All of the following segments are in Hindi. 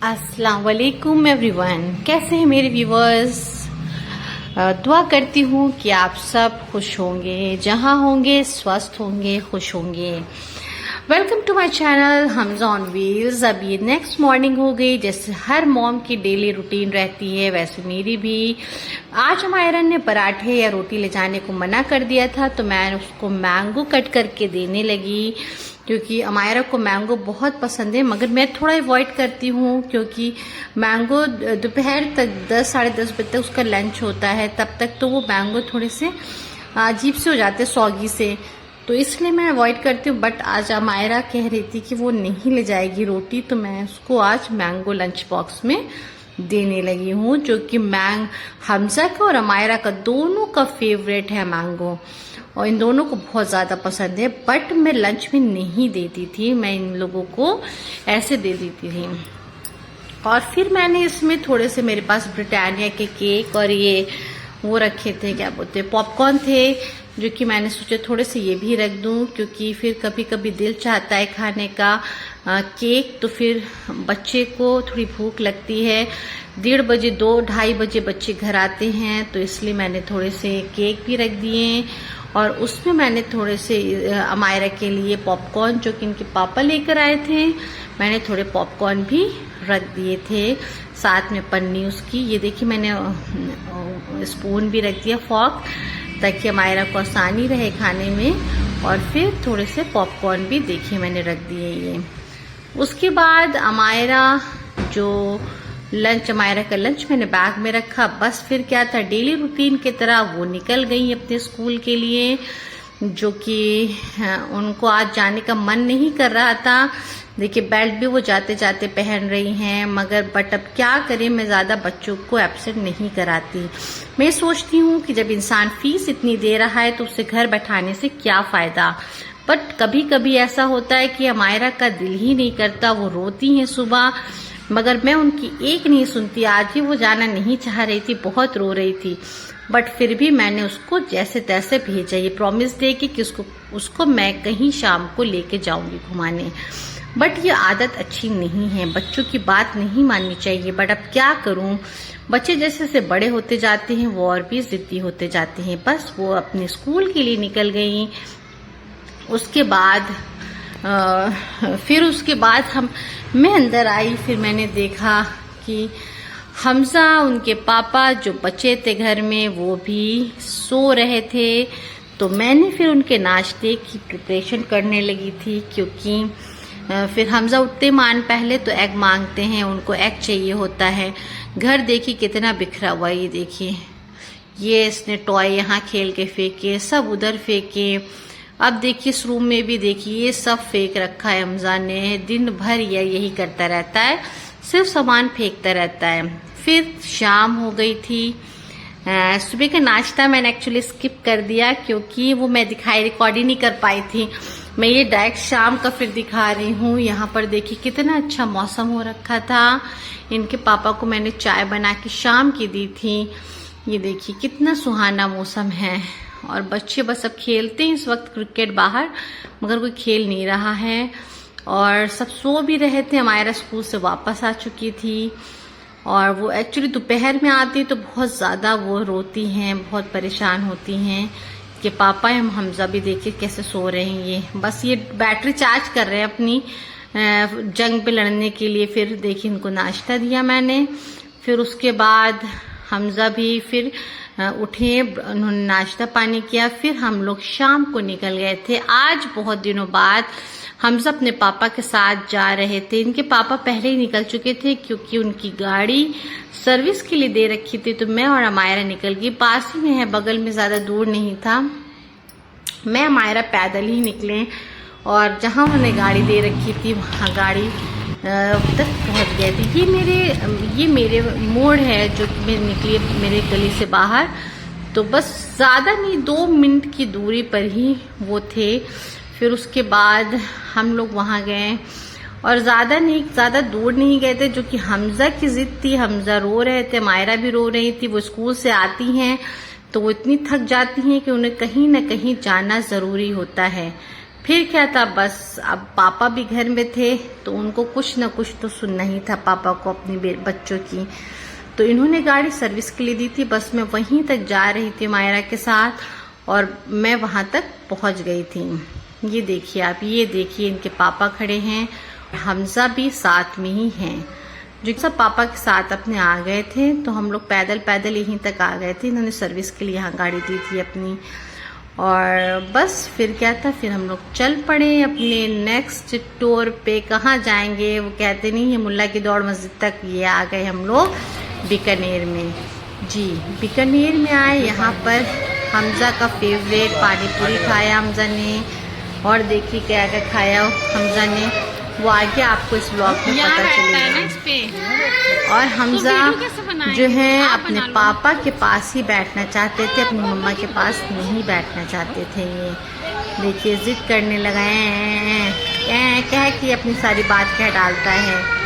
अस्सलाम वालेकुम एवरीवन, कैसे हैं मेरे व्यूवर्स। दुआ करती हूँ कि आप सब खुश होंगे, जहाँ होंगे स्वस्थ होंगे, खुश होंगे। Welcome to my channel Hamza on wheels. अब ये नेक्स्ट मॉर्निंग हो गई, जैसे हर मॉम की डेली रूटीन रहती है वैसे मेरी भी। आज हमायरन ने पराठे या रोटी ले जाने को मना कर दिया था, तो मैं उसको मैंगो कट करके देने लगी, क्योंकि अमायरा को मैंगो बहुत पसंद है। मगर मैं थोड़ा अवॉइड करती हूँ, क्योंकि मैंगो दोपहर तक 10 साढ़े 10 बजे तक उसका लंच होता है, तब तक तो वो मैंगो थोड़े से अजीब से हो जाते सौगी से, तो इसलिए मैं अवॉइड करती हूँ। बट आज अमायरा कह रही थी कि वो नहीं ले जाएगी रोटी, तो मैं उसको आज मैंगो लंच बॉक्स में देने लगी हूँ, जो कि हमजा का और अमायरा का दोनों का फेवरेट है मैंगो, और इन दोनों को बहुत ज़्यादा पसंद है। बट मैं लंच में नहीं देती थी, मैं इन लोगों को ऐसे दे देती थी। और फिर मैंने इसमें थोड़े से मेरे पास ब्रिटानिया के केक और ये वो रखे थे, क्या बोलते हैं, पॉपकॉर्न थे, जो कि मैंने सोचा थोड़े से ये भी रख दूं, क्योंकि फिर कभी कभी दिल चाहता है खाने का केक, तो फिर बच्चे को थोड़ी भूख लगती है। 1:30 बजे 2-2:30 बजे बच्चे घर आते हैं, तो इसलिए मैंने थोड़े से केक भी रख दिए। और उसमें मैंने थोड़े से अमायरा के लिए पॉपकॉर्न, जो कि इनके पापा लेकर आए थे, मैंने थोड़े पॉपकॉर्न भी रख दिए थे, साथ में पन्नी उसकी। ये देखिए मैंने स्पून भी रख दिया, फॉर्क, ताकि अमायरा को आसानी रहे खाने में। और फिर थोड़े से पॉपकॉर्न भी देखिए मैंने रख दिए ये। उसके बाद अमायरा अमायरा का लंच मैंने बैग में रखा। बस फिर क्या था, डेली रूटीन की तरह वो निकल गई अपने स्कूल के लिए, जो कि उनको आज जाने का मन नहीं कर रहा था। देखिए बेल्ट भी वो जाते जाते पहन रही हैं, मगर बट अब क्या करें, मैं ज़्यादा बच्चों को एब्सेंट नहीं कराती। मैं सोचती हूँ कि जब इंसान फीस इतनी दे रहा है तो उसे घर बैठाने से क्या फ़ायदा। बट कभी कभी ऐसा होता है कि अमायरा का दिल ही नहीं करता, वो रोती हैं सुबह, मगर मैं उनकी एक नहीं सुनती। आज भी वो जाना नहीं चाह रही थी, बहुत रो रही थी, बट फिर भी मैंने उसको जैसे तैसे भेजा, ये प्रॉमिस दे कि उसको मैं कहीं शाम को लेके जाऊंगी घुमाने। बट ये आदत अच्छी नहीं है, बच्चों की बात नहीं माननी चाहिए। बट अब क्या करूं, बच्चे जैसे जैसे बड़े होते जाते हैं वो और भी जिद्दी होते जाते हैं। बस वो अपने स्कूल के लिए निकल गई। उसके बाद मैं अंदर आई, फिर मैंने देखा कि हमजा, उनके पापा जो बच्चे थे घर में, वो भी सो रहे थे। तो मैंने फिर उनके नाश्ते की प्रिपरेशन करने लगी थी, क्योंकि फिर हमजा उठते मान पहले तो एग मांगते हैं, उनको एग चाहिए होता है। घर देखिए कितना बिखरा हुआ, ये देखिए, ये इसने टॉय यहाँ खेल के फेंके, सब उधर फेंके। अब देखिए इस रूम में भी देखिए ये सब फेंक रखा है हमजा ने। दिन भर यही करता रहता है, सिर्फ सामान फेंकता रहता है। फिर शाम हो गई थी। सुबह का नाश्ता मैंने एक्चुअली स्किप कर दिया, क्योंकि वो मैं रिकॉर्ड ही नहीं कर पाई थी। मैं ये डायरेक्ट शाम का फिर दिखा रही हूँ। यहाँ पर देखिए कितना अच्छा मौसम हो रखा था। इनके पापा को मैंने चाय बना के शाम की दी थी। ये देखिए कितना सुहाना मौसम है, और बच्चे बस अब खेलते हैं इस वक्त क्रिकेट बाहर, मगर कोई खेल नहीं रहा है। और सब सो भी रहे थे। अमायरा स्कूल से वापस आ चुकी थी, और वो एक्चुअली दोपहर में आती तो बहुत ज़्यादा वो रोती हैं, बहुत परेशान होती हैं। कि पापा हमजा भी देखिए कैसे सो रहे हैं, ये बस ये बैटरी चार्ज कर रहे हैं अपनी जंग पे लड़ने के लिए। फिर देखिए इनको नाश्ता दिया मैंने। फिर उसके बाद हमजा भी फिर उठे, उन्होंने नाश्ता पानी किया। फिर हम लोग शाम को निकल गए थे। आज बहुत दिनों बाद हमजा अपने पापा के साथ जा रहे थे। इनके पापा पहले ही निकल चुके थे, क्योंकि उनकी गाड़ी सर्विस के लिए दे रखी थी। तो मैं और अमायरा निकल गई, पास ही में है, बगल में, ज़्यादा दूर नहीं था। मैं अमायरा पैदल ही निकले, और जहाँ उन्होंने गाड़ी दे रखी थी वहाँ गाड़ी तक पहुँच गए थे। ये मेरे मोड़ है, जो कि मैं निकली मेरे गली से बाहर, तो बस ज़्यादा नहीं 2 मिनट की दूरी पर ही वो थे। फिर उसके बाद हम लोग वहाँ गए, और ज़्यादा दूर नहीं गए थे, जो कि हमजा की जिद थी। हमजा रो रहे थे, अमायरा भी रो रही थी। वो स्कूल से आती हैं तो वो इतनी थक जाती हैं कि उन्हें कहीं ना कहीं जाना ज़रूरी होता है। फिर क्या था, बस अब पापा भी घर में थे तो उनको कुछ न कुछ तो सुनना ही था पापा को अपनी बच्चों की। तो इन्होंने गाड़ी सर्विस के लिए दी थी, बस मैं वहीं तक जा रही थी मायरा के साथ और मैं वहां तक पहुंच गई थी। ये देखिए आप, ये देखिए इनके पापा खड़े हैं, हमजा भी साथ में ही हैं, जो सब पापा के साथ अपने आ गए थे। तो हम लोग पैदल पैदल यहीं तक आ गए थे, इन्होंने सर्विस के लिए यहाँ गाड़ी दी थी अपनी। और बस फिर क्या था, फिर हम लोग चल पड़े अपने नेक्स्ट टूर पे। कहाँ जाएंगे वो कहते नहीं है, मुल्ला की दौड़ मस्जिद तक। ये आ गए हम लोग बीकानेर में। जी बीकानेर में आए, यहाँ पर हमजा का फेवरेट पानी पूरी खाया हमजा ने, और देखिए क्या क्या खाया हमजा ने, वो आगे आपको इस ब्लॉग में पता चलेगा। और हमजा जो है अपने पापा के पास ही बैठना चाहते थे, अपनी मम्मा के पास नहीं बैठना चाहते थे। ये देखिए जिद करने लगा कह कि अपनी सारी बात कह डालता है।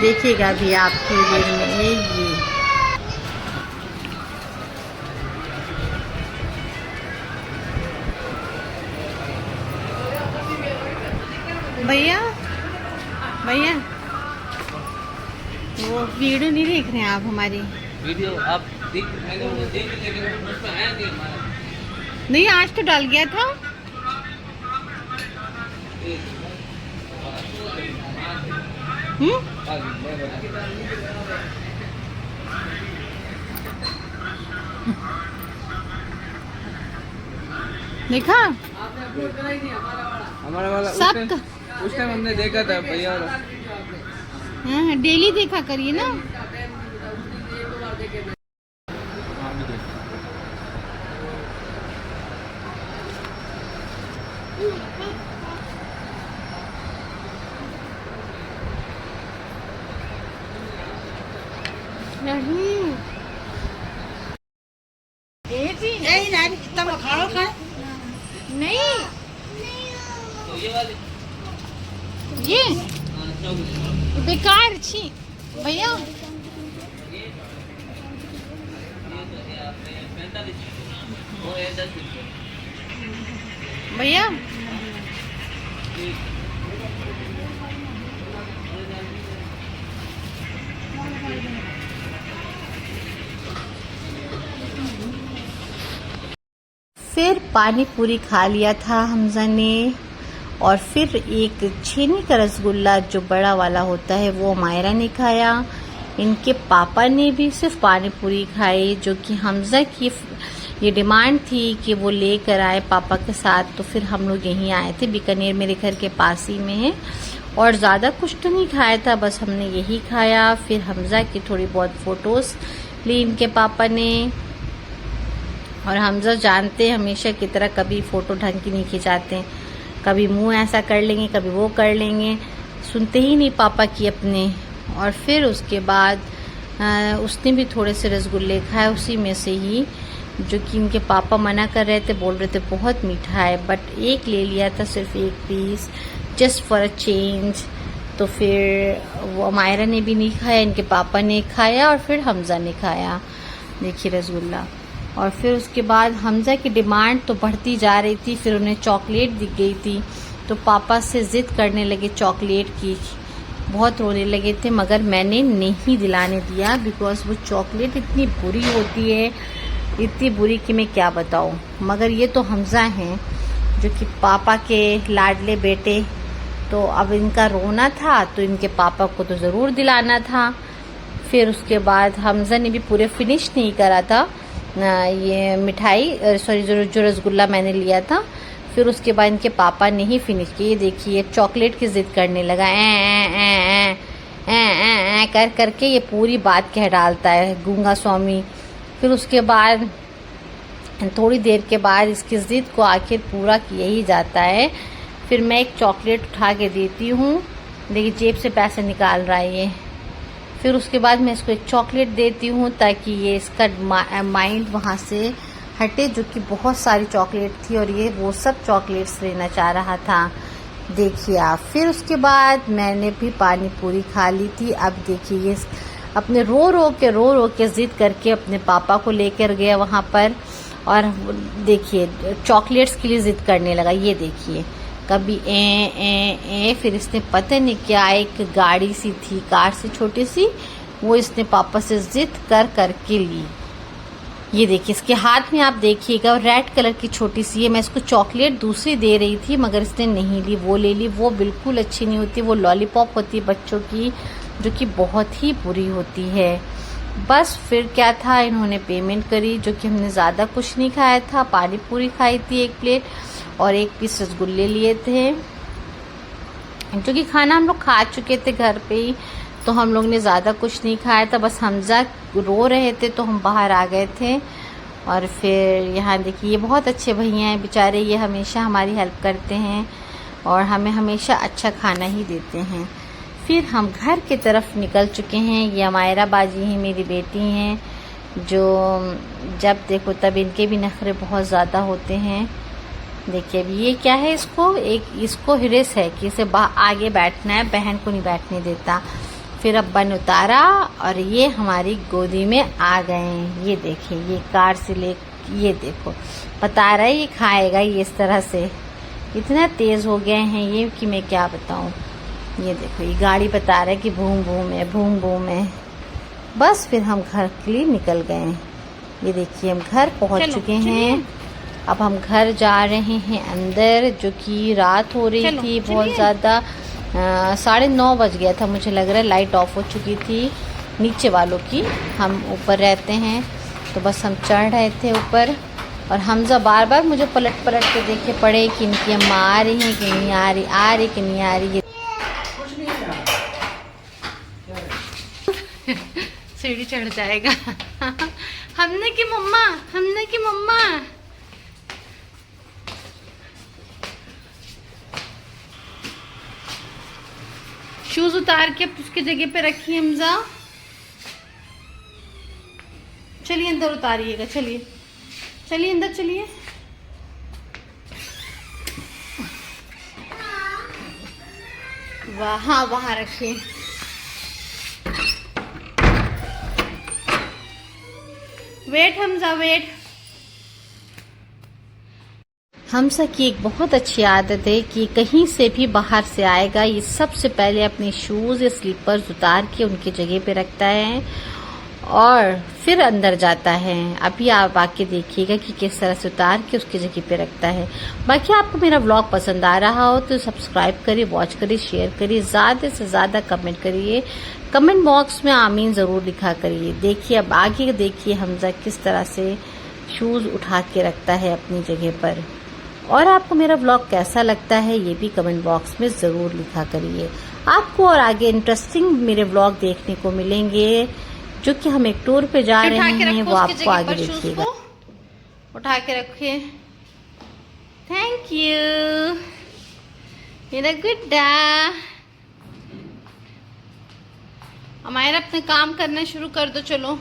देखिएगा भी आप थोड़ी देर में। ये भैया भैया वो वीडियो नहीं देख रहे हैं आप हमारी? वीडियो आप नहीं, आज तो डाल गया था। देखा हमारा वाला सब उस टाइम हमने देखा था भैया। हाँ, डेली देखा करिए ना। नहीं नहीं ये बेकार छी भैया। भैया फिर पानी पूरी खा लिया था हमजा ने, और फिर एक छेनी का रसगुल्ला जो बड़ा वाला होता है वो मायरा ने खाया। इनके पापा ने भी सिर्फ पानी पूरी खाई, जो कि हमजा की ये डिमांड थी कि वो लेकर आए पापा के साथ। तो फिर हम लोग यहीं आए थे, बीकानेर मेरे घर के पास ही में है, और ज़्यादा कुछ तो नहीं खाया था, बस हमने यही खाया। फिर हमजा की थोड़ी बहुत फ़ोटोज़ ली इनके पापा ने, और हमजा जानते हैं हमेशा की तरह कभी फ़ोटो ढंग की नहीं खिंचाते, कभी मुंह ऐसा कर लेंगे, कभी वो कर लेंगे, सुनते ही नहीं पापा की अपने। और फिर उसके बाद उसने भी थोड़े से रसगुल्ले खाए उसी में से ही, जो कि इनके पापा मना कर रहे थे, बोल रहे थे बहुत मीठा है, बट एक ले लिया था, सिर्फ एक piece, just for a change. तो फिर वो मायरा ने भी नहीं खाया, इनके पापा ने खाया, और फिर हमजा ने खाया। देखिए रसगुल्ला। और फिर उसके बाद हमजा की डिमांड तो बढ़ती जा रही थी, फिर उन्हें चॉकलेट दिख गई थी, तो पापा से ज़िद करने लगे चॉकलेट की, बहुत रोने लगे थे, मगर मैंने नहीं दिलाने दिया, बिकॉज वो चॉकलेट इतनी बुरी होती है, इतनी बुरी कि मैं क्या बताऊं। मगर ये तो हमजा हैं जो कि पापा के लाडले बेटे, तो अब इनका रोना था तो इनके पापा को तो ज़रूर दिलाना था। फिर उसके बाद हमजा ने भी पूरे फिनिश नहीं करा था ये मिठाई, सॉरी जो रसगुल्ला मैंने लिया था, फिर उसके बाद इनके पापा ने ही फिनिश किया। देखिए चॉकलेट की जिद करने लगा, ऐ कर करके ये पूरी बात कह डालता है गूंगा स्वामी। फिर उसके बाद थोड़ी देर के बाद इसकी जिद को आखिर पूरा किया ही जाता है। फिर मैं एक चॉकलेट उठा के देती हूँ, देखिए जेब से पैसे निकाल रहा है ये। फिर उसके बाद मैं इसको एक चॉकलेट देती हूँ ताकि ये इसका माइंड वहाँ से हटे, जो कि बहुत सारी चॉकलेट थी और ये वो सब चॉकलेट्स लेना चाह रहा था। देखिए आप, फिर उसके बाद मैंने भी पानी पूरी खा ली थी। अब देखिए ये अपने रो रो के ज़िद करके अपने पापा को लेकर गया वहाँ पर, और देखिए चॉकलेट्स के लिए ज़िद करने लगा। ये देखिए कभी ए, फिर इसने पता नहीं क्या एक गाड़ी सी थी, कार सी छोटी सी, वो इसने पापा से जिद कर करके ली। ये देखिए इसके हाथ में आप देखिएगा रेड कलर की छोटी सी है। मैं इसको चॉकलेट दूसरी दे रही थी मगर इसने नहीं ली, वो ले ली। वो बिल्कुल अच्छी नहीं होती, वो लॉलीपॉप होती है बच्चों की, जो कि बहुत ही बुरी होती है। बस फिर क्या था, इन्होंने पेमेंट करी, जो कि हमने ज़्यादा कुछ नहीं खाया था। पानी पूरी खाई थी 1 प्लेट और 1 पीस रसगुल्ले लिए थे, जो कि खाना हम लोग खा चुके थे घर पे ही, तो हम लोग ने ज़्यादा कुछ नहीं खाया था। बस हमजा रो रहे थे तो हम बाहर आ गए थे। और फिर यहाँ देखिए ये बहुत अच्छे भैया हैं बेचारे, ये हमेशा हमारी हेल्प करते हैं और हमें हमेशा अच्छा खाना ही देते हैं। फिर हम घर की तरफ निकल चुके हैं। ये अमायरा बाजी हैं, मेरी बेटी हैं, जो जब देखो तब इनके भी नखरे बहुत ज़्यादा होते हैं। देखिए अभी ये क्या है, इसको हिरिस है कि इसे आगे बैठना है, बहन को नहीं बैठने देता। फिर अब्बा ने उतारा और ये हमारी गोदी में आ गए हैं। ये देखिए ये कार से ये देखो बता रहा है ये खाएगा, ये इस तरह से इतना तेज़ हो गए हैं ये कि मैं क्या बताऊं। ये देखो ये गाड़ी बता रहा है कि भूम भूम है, भूम भूम है। बस फिर हम घर के लिए निकल गए। ये देखिए हम घर पहुंच चुके हैं। अब हम घर जा रहे हैं अंदर, जो कि रात हो रही थी बहुत ज़्यादा। 9:30 बज गया था मुझे लग रहा है, लाइट ऑफ हो चुकी थी नीचे वालों की। हम ऊपर रहते हैं तो बस हम चढ़ रहे थे ऊपर, और हमजा बार बार मुझे पलट पलट के देखे पड़े कि इनकी अम्मा आ रही है कि नहीं आ रही कि नहीं आ रही। सीढ़ी चढ़ जाएगा। हमने की मम्मा शूज उतार के उसकी जगह पे रखिए हमजा। चलिए अंदर उतारिएगा, चलिए अंदर चलिए। वहाँ रखिए। Wait Hamza wait. हमजा की एक बहुत अच्छी आदत है कि कहीं से भी बाहर से आएगा, ये सबसे पहले अपने शूज या स्लीपर्स उतार के उनकी जगह पे रखता है और फिर अंदर जाता है। अभी आप आके देखिएगा कि किस तरह से उतार के उसकी जगह पे रखता है। बाकी आपको मेरा व्लॉग पसंद आ रहा हो तो सब्सक्राइब करिए, वॉच करिए, शेयर करिए, ज़्यादा से ज़्यादा कमेंट करिए। कमेंट बॉक्स में आमीन ज़रूर लिखा करिए। देखिए अब आगे देखिए हमजा किस तरह से शूज़ उठा के रखता है अपनी जगह पर। और आपको मेरा व्लॉग कैसा लगता है ये भी कमेंट बॉक्स में ज़रूर लिखा करिए। आपको और आगे इंटरेस्टिंग मेरे व्लॉग देखने को मिलेंगे, जो कि हम एक टूर पे जा रहे हैं, वो आपको आगे देखिएगा। उठा के रखिए। थैंक यू मेरा गुड्डा। हमारा अपने काम करना शुरू कर दो, चलो।